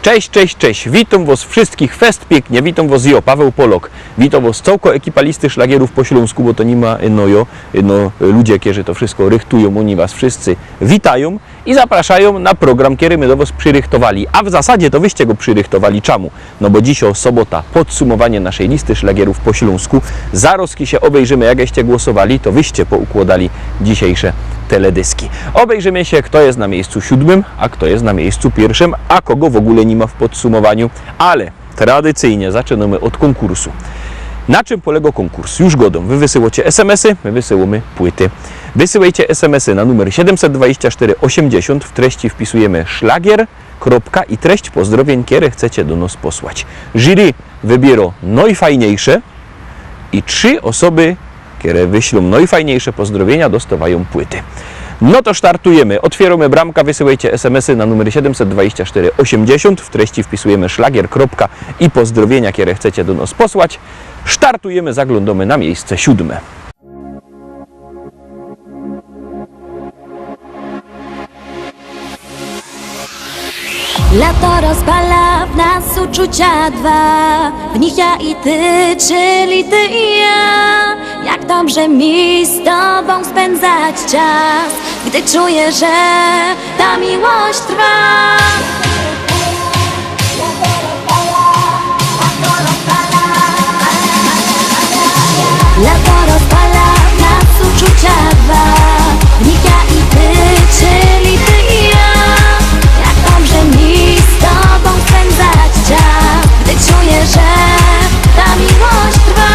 Cześć, cześć, cześć. Witam was wszystkich fest pięknie. Witam was ja, Paweł Polok. Witam was całko ekipa listy szlagierów po śląsku, bo to nie ma ludzie, którzy to wszystko rychtują, oni was wszyscy witają i zapraszają na program, który my do was przyrychtowali. A w zasadzie to wyście go przyrychtowali czemu? No bo dzisiaj sobota, podsumowanie naszej listy szlagierów po śląsku. Zaraz się obejrzymy, jakście głosowali, to wyście poukładali dzisiejsze teledyski. Obejrzymy się, kto jest na miejscu 7, a kto jest na miejscu 1, a kogo w ogóle nie ma w podsumowaniu, ale tradycyjnie zaczynamy od konkursu. Na czym polega konkurs? Już godą. Wy wysyłacie SMS-y, my wysyłamy płyty. Wysyłajcie SMS-y na numer 72480, w treści wpisujemy szlagier, kropka i treść pozdrowień, które chcecie do nas posłać. Jury wybiera najfajniejsze i 3 osoby, które wyślą najfajniejsze pozdrowienia, dostawają płyty. No to startujemy. Otwieramy bramka, wysyłajcie SMS-y na numer 72480, w treści wpisujemy szlagier, kropka i pozdrowienia, które chcecie do nas posłać. Startujemy, zaglądamy na miejsce 7. Lato rozpala w nas uczucia dwa, w nich ja i ty, czyli ty i ja. Jak dobrze mi z tobą spędzać czas, gdy czuję, że ta miłość trwa. Lato rozpala w nas uczucia dwa, w nich ja i ty, czyli ty i ja. Jak dobrze mi z tobą spędzać czas, gdy czuję, że ta miłość trwa.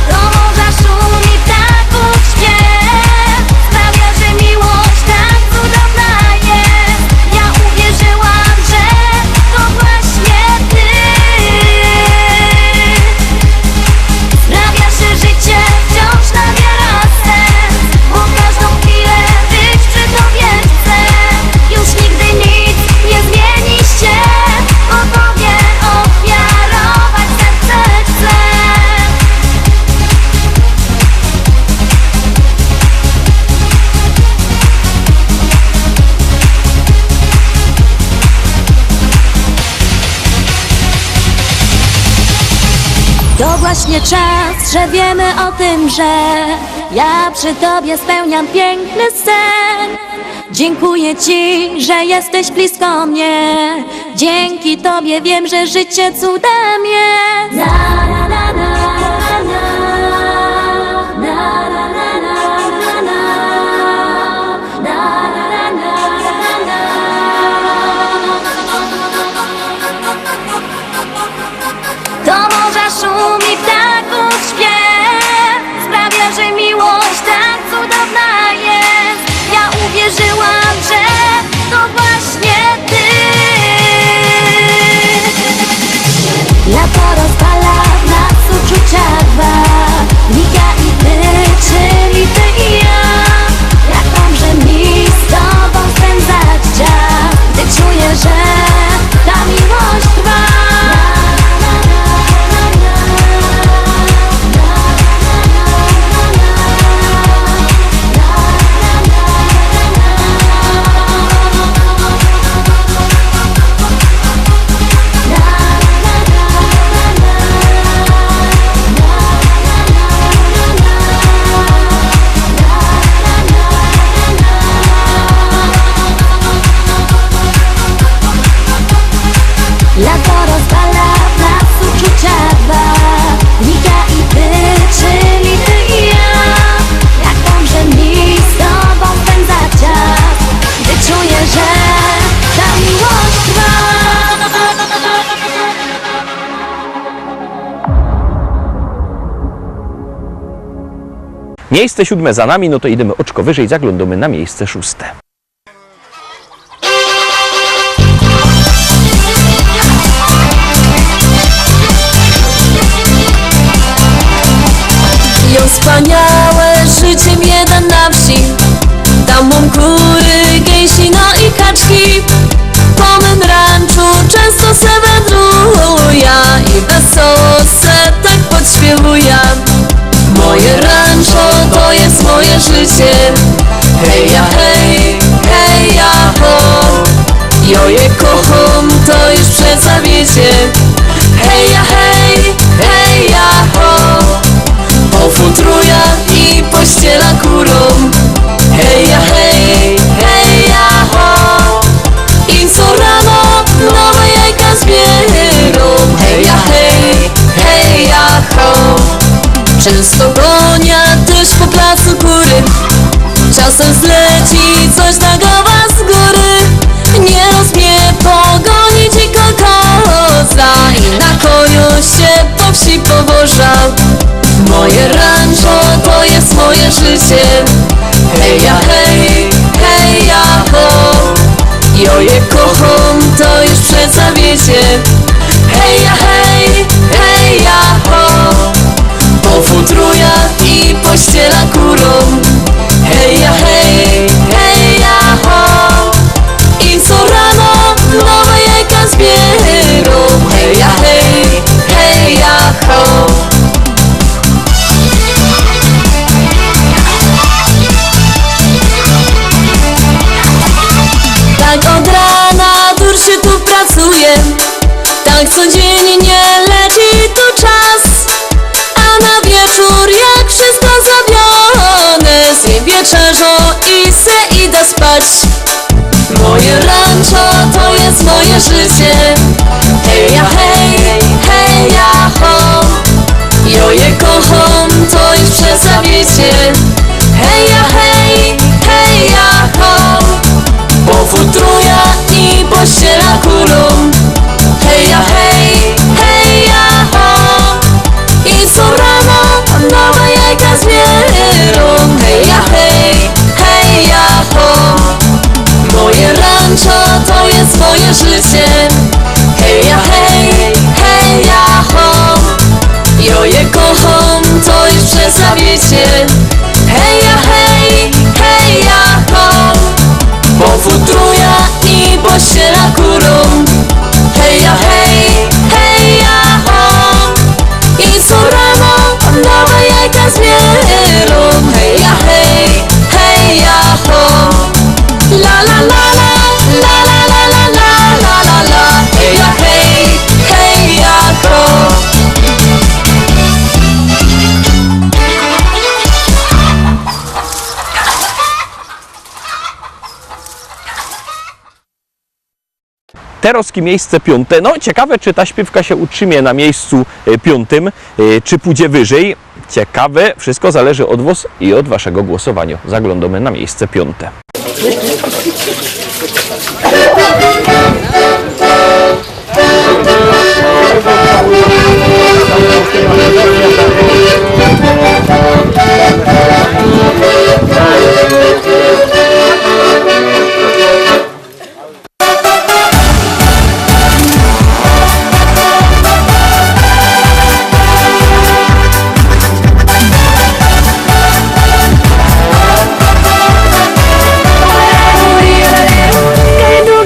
Do morza szumi ptaków śpiew, sprawia, że miłość tak cudowna jest. Ja uwierzyłam, że to właśnie ty. Sprawia, że życie wciąż nabiera sens, bo każdą chwilę być przy tobie chcę. Już nigdy nic nie zmieni się, bo tobie ofiarować serce chcę. To właśnie czas, że wiemy o tym, że ja przy tobie spełniam piękny sen. Dziękuję ci, że jesteś blisko mnie. Dzięki tobie wiem, że życie cudem jest. Na, na, na, na, na, na, na, na, na, na, na, na, na, na. Do morza szumi ptaków śpiew, sprawia, że miłość tak cudowna jest. Ja uwierzyłam, że to właśnie ty. Lato rozpala w nas uczucia dwa, w nich ja i ty, czyli ty i ja. Jak dobrze mi z tobą spędzać czas, gdy czuję, że ta miłość trwa. Lato rozpala w nas uczucia dwa, w nich ja i ty, czyli ty i ja. Jak dobrze mi z tobą spędzać czas, gdy czuję, że ta miłość trwa. Miejsce 7 za nami, no to idziemy oczko wyżej, zaglądamy na miejsce 6. Ją wspaniałe życiem jeden na wsi. Tam mam kury, gęsi, no i kaczki. Po mym ranczu często se wędruję i wesoło se tak podśpiewuję. Moje rancho to jest moje życie. Hej ja hej, moje życie. Hej ja, hej ja, ho. Jo je kocham, to już przeca wiecie. Hej ja, hej ja, ho. Po futrujach i pościela kurą. Hej ja, hej ja, ho. I co rano nowe jajka zbierą. Hej ja, hej ja, ho. Tak od rana durszy tu pracuje, tak codziennie leci tu czas. A na wieczór jak wszystko zrobione, zjem wieczerzą i se idę spać. Moje rancho to jest moje życie. Hej ja, hej ja, ho. Jo je kocham, to już przeca wiecie. Hej ja, hej ja, ho. Po futruja i pościela kulą. Hej ja, hej ja, ho. I co rano nowe jajka zbierą. Hej ja, hej ja, ho. Moje rancho to jest moje życie. Hej ja, hej ja, ho. Jo je kocham, to już przeca wiecie. Hej ja, hej ja, ho. Po futruja i pościela kurą. Hej ja, hej ja, ho. I co rano nowe jajka zbierą. Hej ja, hej ja, ho. La la la la, la la la la la la la la. Hej ja, hej ja, ho. Terowskie miejsce 5. No ciekawe, czy ta śpiewka się utrzymie na miejscu 5, czy pójdzie wyżej. Ciekawe, wszystko zależy od Was i od Waszego głosowania. Zaglądamy na miejsce 5. Cái đuôi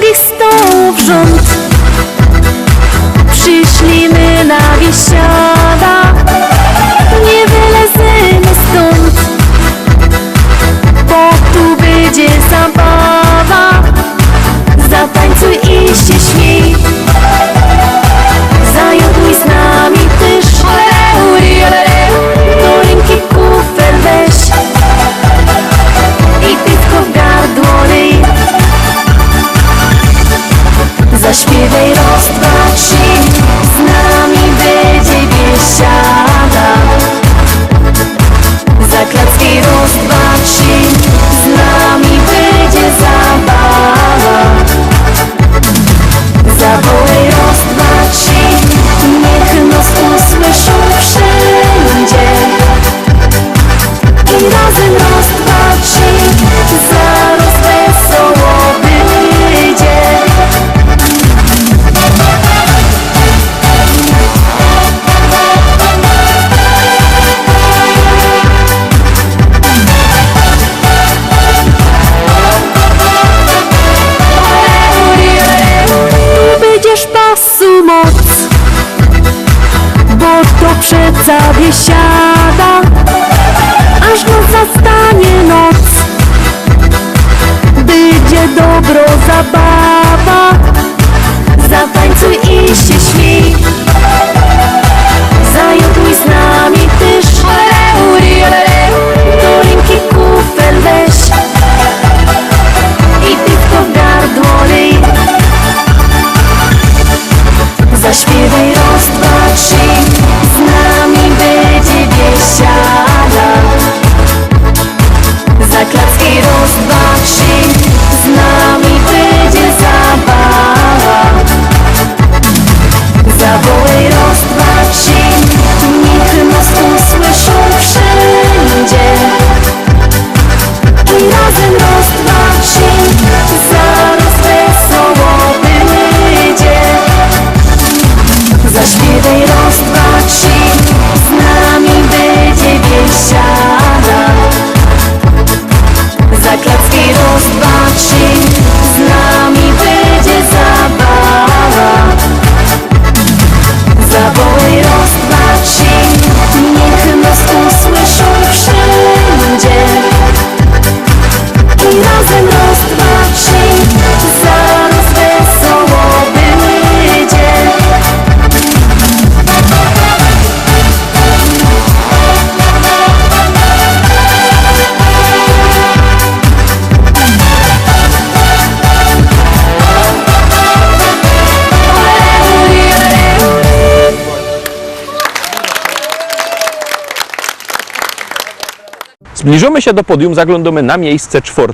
Zbliżamy się do podium, zaglądamy na miejsce 4.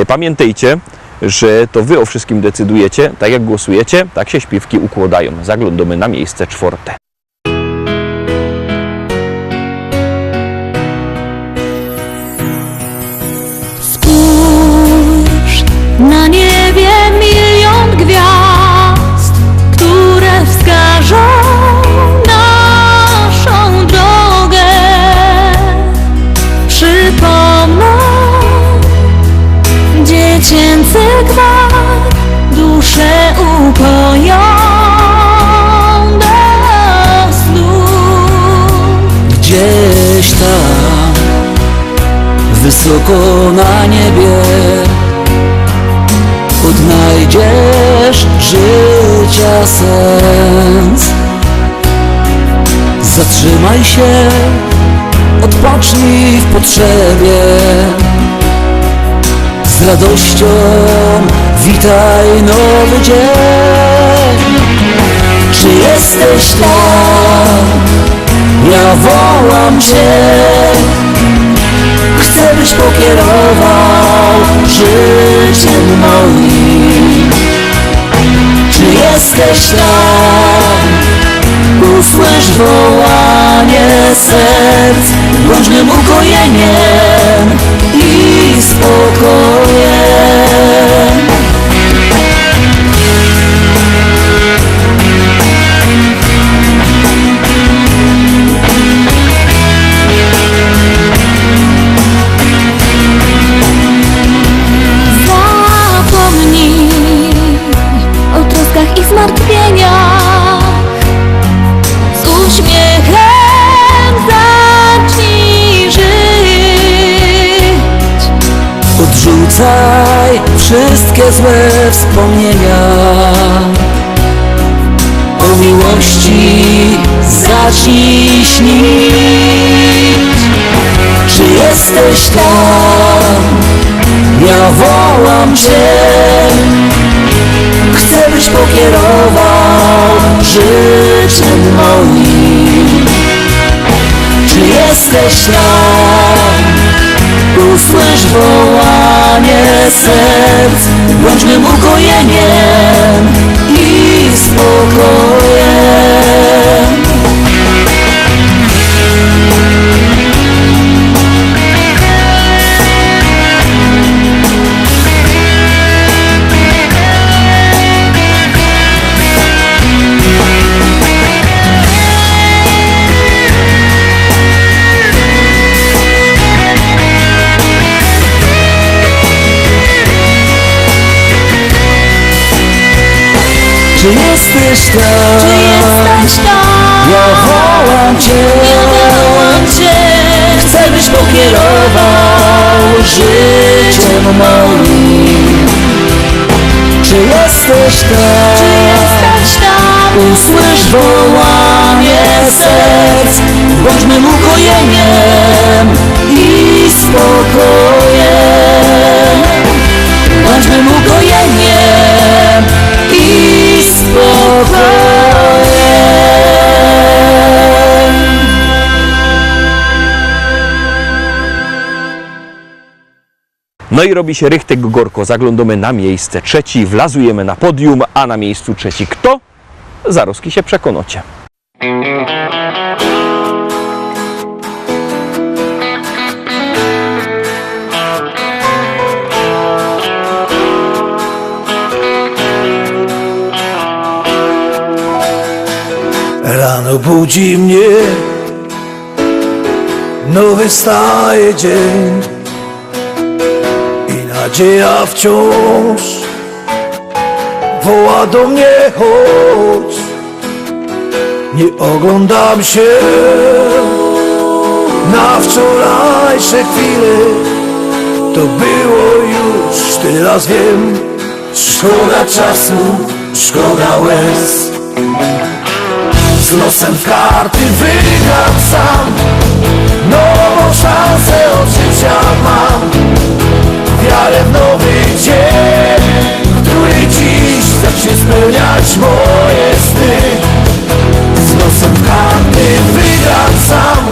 Pamiętajcie, że to wy o wszystkim decydujecie. Tak jak głosujecie, tak się śpiewki układają. Zaglądamy na miejsce 4. Spójrz, na niebie milion gwiazd, które wskażą naszą drogę. Przypomnę dziecięcy gwar, duszę ukoją do snu. Gdzieś tam, wysoko na niebie, odnajdziesz życia sens. Zatrzymaj się, odpocznij w potrzebie. Z radością witaj nowy dzień. Czy jesteś tam? Ja wołam Cię. Chcę, byś pokierował życiem moim. Czy jesteś tam? Usłysz wołanie serc, bądźmy ukojeniem i spokojem. Zapomnij o troskach i zmartwieniach, z uśmiechem zacznij żyć. Odrzucaj wszystkie złe wspomnienia. O miłości zacznij śnić. Czy jesteś tam? Ja wołam Cię. Chcę, byś pokierował życiem moim. Czy jesteś tam? Usłysz wołanie serc, bądźmy ukojeniem i spokojem. Czy jesteś tam? Czy jesteś tam? Ja wołam Cię. Ja wołam Cię. Chcę, byś pokierował życiem moim. Czy jesteś tam? Czy jesteś tam? Usłysz wołanie serc, bądźmy ukojeniem i spokojem. Bądźmy ukojeniem i spokojem. No i robi się rychtek gorko. Zaglądamy na miejsce 3, wlazujemy na podium, a na miejscu 3 kto? Zaroski się przekonacie. Rano budzi mnie nowy staje dzień i nadzieja wciąż woła do mnie chodź. Nie oglądam się na wczorajsze chwile, to było już, teraz wiem. Szkoda czasu, szkoda łez. Z losem w karty wygram sam, nową szansę od życia mam. Wiarę w nowy dzień, który dziś zacznie spełniać moje sny. Z losem w karty wygram sam,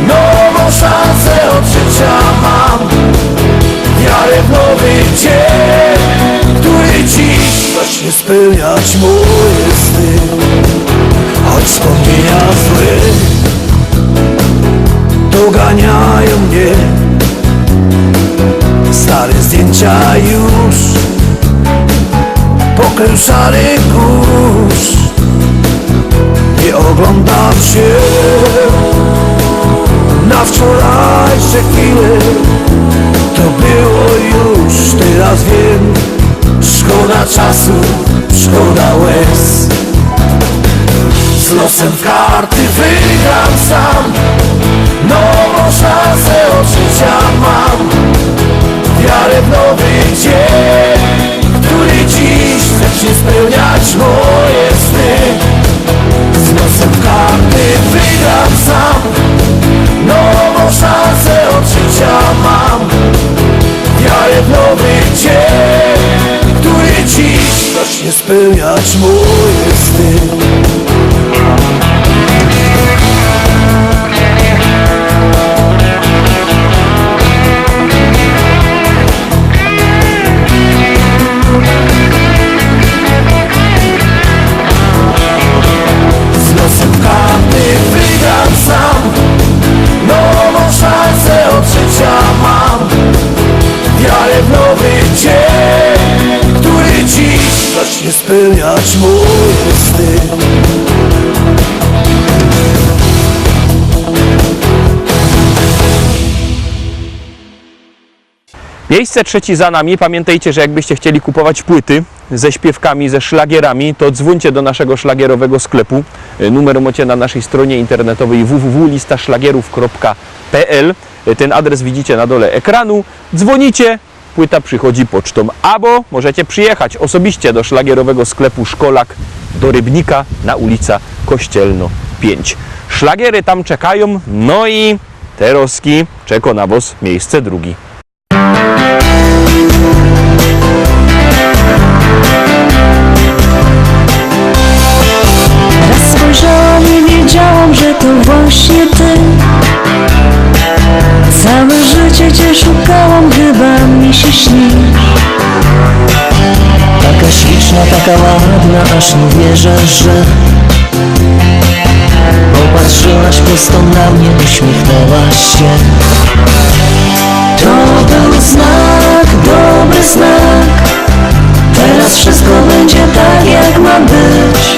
nową szansę od życia zacznie spełniać moje sny. Choć wspomnienia złe doganiają mnie, stare zdjęcia już pokrył szary kurz. Nie oglądam się na wczorajsze chwile, to było już, teraz wiem. Szkoda czasu, szkoda łez. Z losem w karty wygram sam, nową szansę od życia mam. Wiarę w nowy dzień, który dziś zacznie spełniać moje sny. Z losem w karty wygram sam, nową szansę od życia mam. Wiarę w nowy dzień, który dziś zacznie spełniać moje sny. Z losem karty wygram sam, nową szansę od życia mam. Wiarę w nowy dzień, który dziś zacznie spełniać moje sny. Miejsce trzecie za nami. Pamiętajcie, że jakbyście chcieli kupować płyty ze śpiewkami, ze szlagierami, to dzwońcie do naszego szlagierowego sklepu. Numer macie na naszej stronie internetowej www.listaszlagierów.pl. Ten adres widzicie na dole ekranu. Dzwonicie, płyta przychodzi pocztą. Albo możecie przyjechać osobiście do szlagierowego sklepu Szkolak do Rybnika na ulica Kościelno 5. Szlagiery tam czekają, no i Teroski czeka na was miejsce drugie. Raz spojrzałam i wiedziałam, że to właśnie ty. Całe życie cię szukałam, chyba mi się śnisz. Taka śliczna, taka ładna, aż nie wierzę, że popatrzyłaś prosto na mnie, uśmiechnęłaś się. To był znak, dobry znak. Teraz wszystko będzie tak, jak ma być.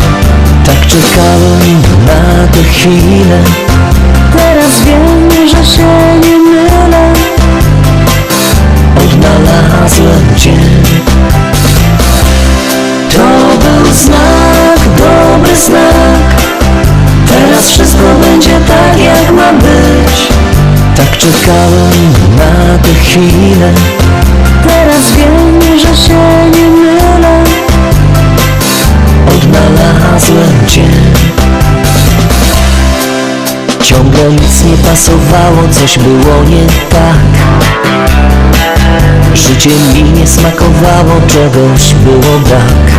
Tak czekałem na tę chwilę. Teraz wiem, że się nie mylę. Odnalazłem cię. To był znak, dobry znak. Teraz wszystko będzie tak, jak ma być. Tak czekałem na tę chwilę. Teraz wiem, że się nie mylę. Odnalazłem cię. Ciągle nic nie pasowało, coś było nie tak. Życie mi nie smakowało, czegoś było brak.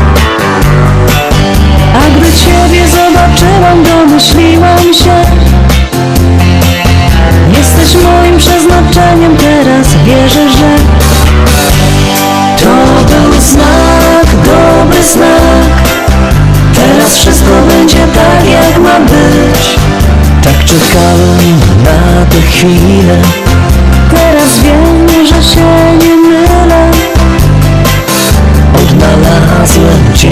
A gdy ciebie zobaczyłam, domyśliłam się. Jesteś moim przeznaczeniem, teraz wierzę, że to był znak, dobry znak. Teraz wszystko będzie tak, jak ma być. Tak czekałem na tę chwilę. Teraz wiem, że się nie mylę. Odnalazłem cię.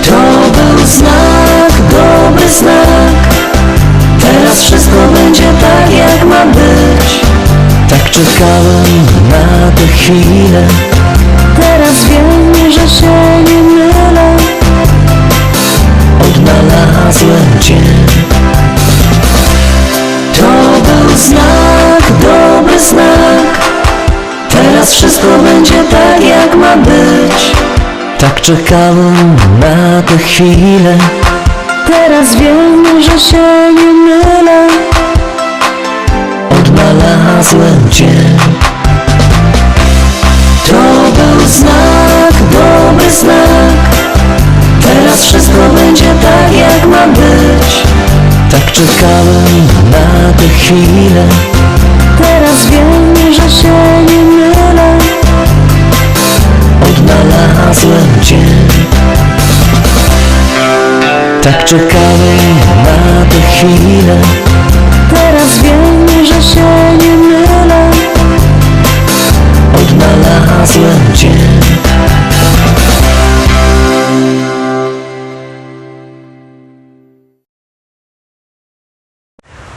To był znak, dobry znak. Teraz wszystko będzie tak, jak ma być. Tak czekałem na tę chwilę. Teraz wiem, że się nie mylę. Odnalazłem cię. To był znak, dobry znak. Teraz wszystko będzie tak, jak ma być. Tak czekałem na tę chwilę. Teraz wiem, że się nie mylę. Odnalazłem cię. To był znak, dobry znak. Teraz wszystko będzie tak, jak ma być. Tak czekałem na tę chwilę. Teraz wiem, że się nie mylę. Odnalazłem czekałem na tę chwilę. Teraz wiem, że się nie mylę. Odnalazłem Cię.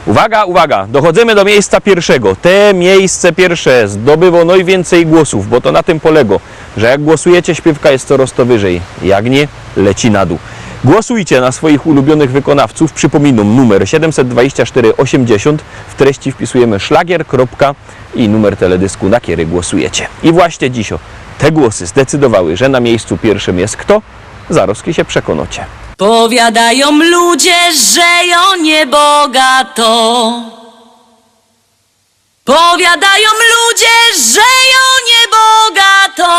Uwaga, uwaga, dochodzimy do miejsca pierwszego. Te miejsce pierwsze zdobyło najwięcej głosów, bo to na tym polega, że jak głosujecie, śpiewka jest coraz to wyżej, jak nie, leci na dół. Głosujcie na swoich ulubionych wykonawców. Przypominam, numer 72480. W treści wpisujemy szlagier, kropka i numer teledysku, na który głosujecie. I właśnie dziś te głosy zdecydowały, że na miejscu pierwszym jest kto? Zaraz się przekonacie. Powiadają ludzie, że ją niebogato. Powiadają ludzie, że ją niebogato.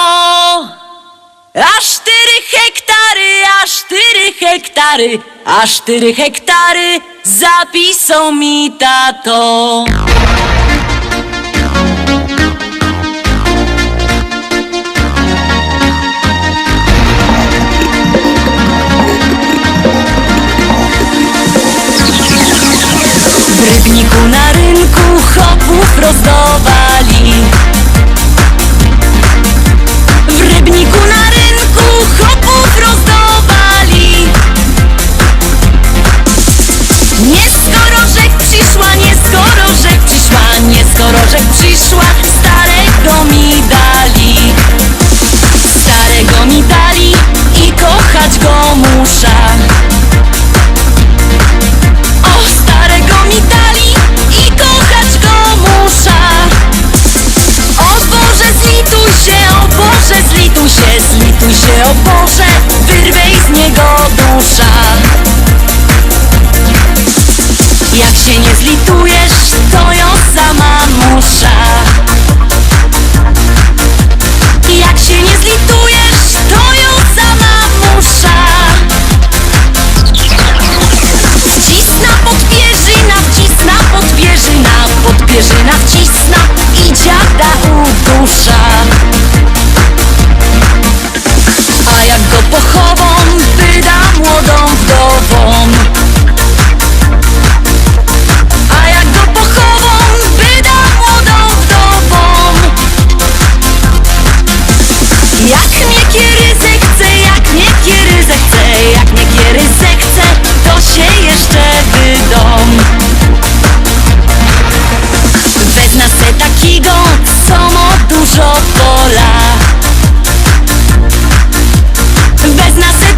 Aż 4 hektary, aż 4 hektary, aż 4 hektary zapisał mi tato. W Rybniku na rynku chopów rozdawali. W Rybniku na rynku chopów rozdawali. Nie skoro żech przyszła, nie skoro żech przyszła, nie skoro żech przyszła, starego mi dali. Starego mi dali i kochać go muszę. Starego mi dali i kochać go muszę. O Boże, zlituj się, o Boże, zlituj się, zlituj się, o Boże, wyrwej z niego dusza. Jak się nie zlitujesz, to ją sama muszę. Jak się nie zlitujesz, to ją sama muszę. Wcisna podpierzyna, wcisna podpierzyna, podpierzyna wcisna i dziada udusza. A jak go pochową, wyda młodą wdową. A jak go pochową, wyda młodą wdową. Jak mnie kiery zechce, jak mnie kiery zechce, jak mnie kiery zechce, to się jeszcze wydom. Wezna se takiego, co ma dużo pola. Wezna se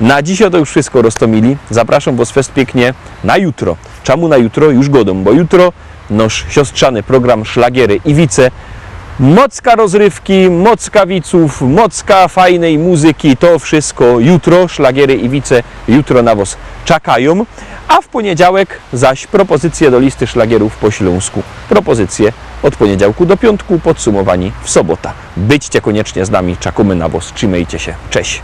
Na dzisiaj to już wszystko, Rostomili. Zapraszam Was fest pięknie na jutro. Czemu na jutro? Już godą, bo jutro nasz siostrzany program Szlagiery i Wice. Mocka rozrywki, mocka wiców, mocka fajnej muzyki, to wszystko jutro, Szlagiery i Wice jutro na Was czekają, a w poniedziałek zaś propozycje do listy szlagierów po śląsku. Propozycje od poniedziałku do piątku, podsumowani w sobota. Byćcie koniecznie z nami, czekamy na Was, trzymajcie się, cześć!